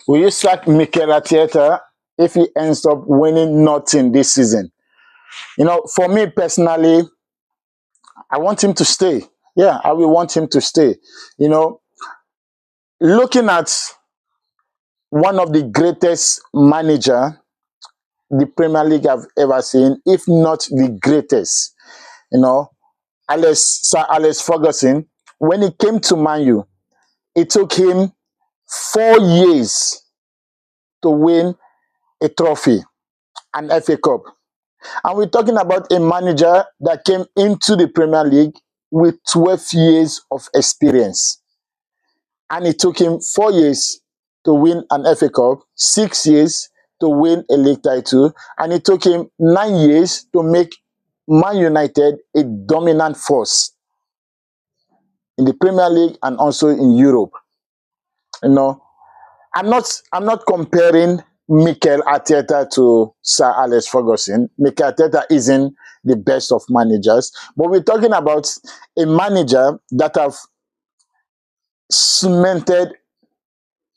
Will you sack Mikel Arteta if he ends up winning nothing this season? For me personally, I want him to stay. Yeah, I will want him to stay. You know, looking at one of the greatest manager the Premier League have ever seen, if not the greatest, you know, Sir Alex Ferguson, when he came to Man U, it took him 4 years to win a trophy, an FA Cup. And we're talking about a manager that came into the Premier League with 12 years of experience. And it took him 4 years to win an FA Cup, 6 years to win a league title, and it took him 9 years to make Man United a dominant force in the Premier League and also in Europe. I'm not comparing Mikel Arteta to Sir Alex Ferguson. Mikel Arteta isn't the best of managers, but we're talking about a manager that have cemented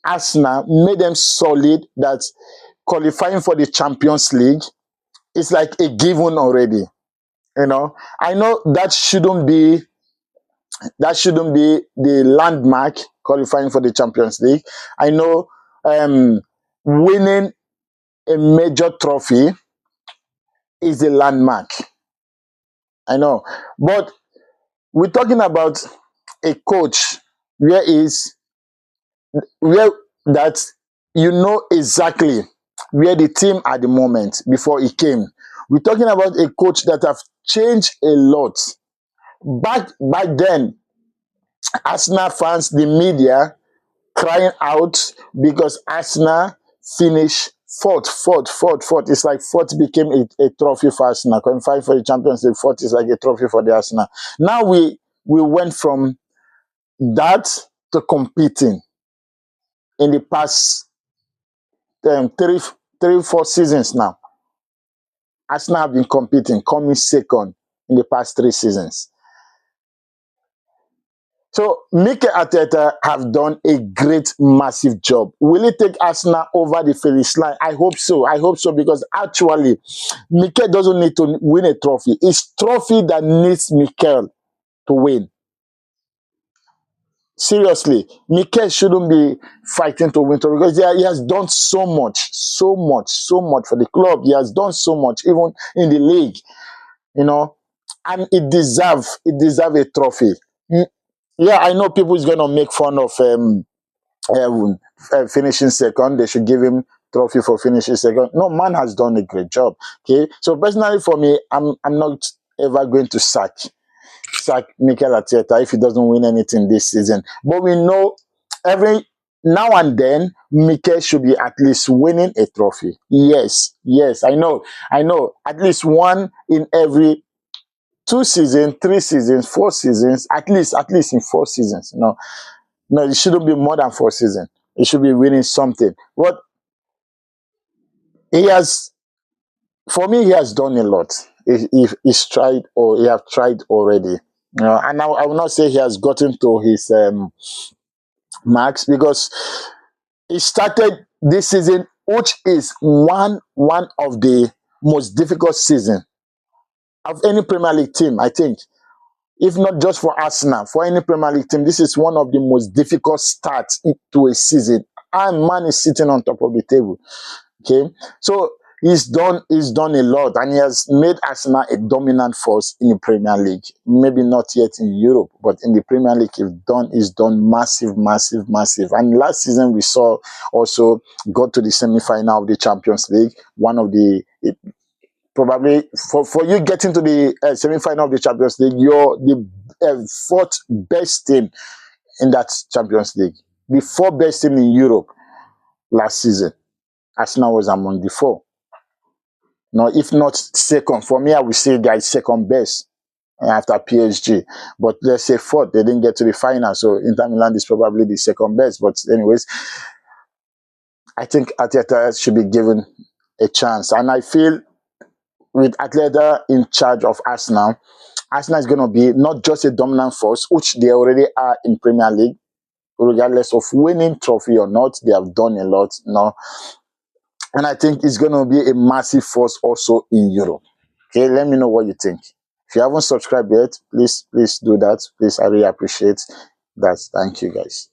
Arsenal, made them solid, that qualifying for the Champions League is like a given already. I know that shouldn't be the landmark, qualifying for the Champions League. I know winning a major trophy is a landmark. I know. But we're talking about a coach where that you know exactly where the team at the moment before he came. We're talking about a coach that have changed a lot. Back then, Arsenal fans, the media, crying out because Arsenal finished fourth. It's like fourth became a trophy for Arsenal. Qualifying for the Champions League, fourth is like a trophy for the Arsenal. Now we went from that to competing in the past 4 seasons now. Arsenal have been competing, coming second in the past 3 seasons. So Mikel Arteta have done a great, massive job. Will it take Arsenal over the finish line? I hope so. I hope so, because actually, Mikel doesn't need to win a trophy. It's trophy that needs Mikel to win. Seriously, Mikel shouldn't be fighting to win trophy, because he has done so much for the club. He has done so much, even in the league, and it deserves a trophy. Yeah, I know people is going to make fun of finishing second. They should give him trophy for finishing second. No, man has done a great job. Okay, so personally for me, I'm not ever going to sack Mikel Arteta if he doesn't win anything this season. But we know every now and then Mikel should be at least winning a trophy. Yes, I know. At least one in every 2 seasons, 3 seasons, 4 seasons, at least in 4 seasons. No, it shouldn't be more than 4 seasons. He should be winning something. What he has, for me, he has done a lot. He's tried, or he have tried already. And now I will not say he has gotten to his marks, because he started this season, which is one of the most difficult seasons of any Premier League team, I think. If not just for Arsenal, for any Premier League team, this is one of the most difficult starts to a season. And man is sitting on top of the table. Okay, so he's done a lot, and he has made Arsenal a dominant force in the Premier League. Maybe not yet in Europe, but in the Premier League, he's done massive. And last season we saw also got to the semi-final of the Champions League. One of the probably for you getting to the semi-final of the Champions League, you're the 4th best team in that Champions League. The 4th best team in Europe last season. Arsenal was among the 4. Now, if not second, for me, I would say they are second best after PSG. But let's say 4th, they didn't get to the final. So Inter Milan is probably the second best. But anyways, I think Arteta should be given a chance. And I feel with Arteta in charge of Arsenal is going to be not just a dominant force, which they already are in Premier League, regardless of winning trophy or not. They have done a lot now, and I think it's going to be a massive force also in Europe. Okay, let me know what you think. If you haven't subscribed yet, please do that. Please, I really appreciate that. Thank you, guys.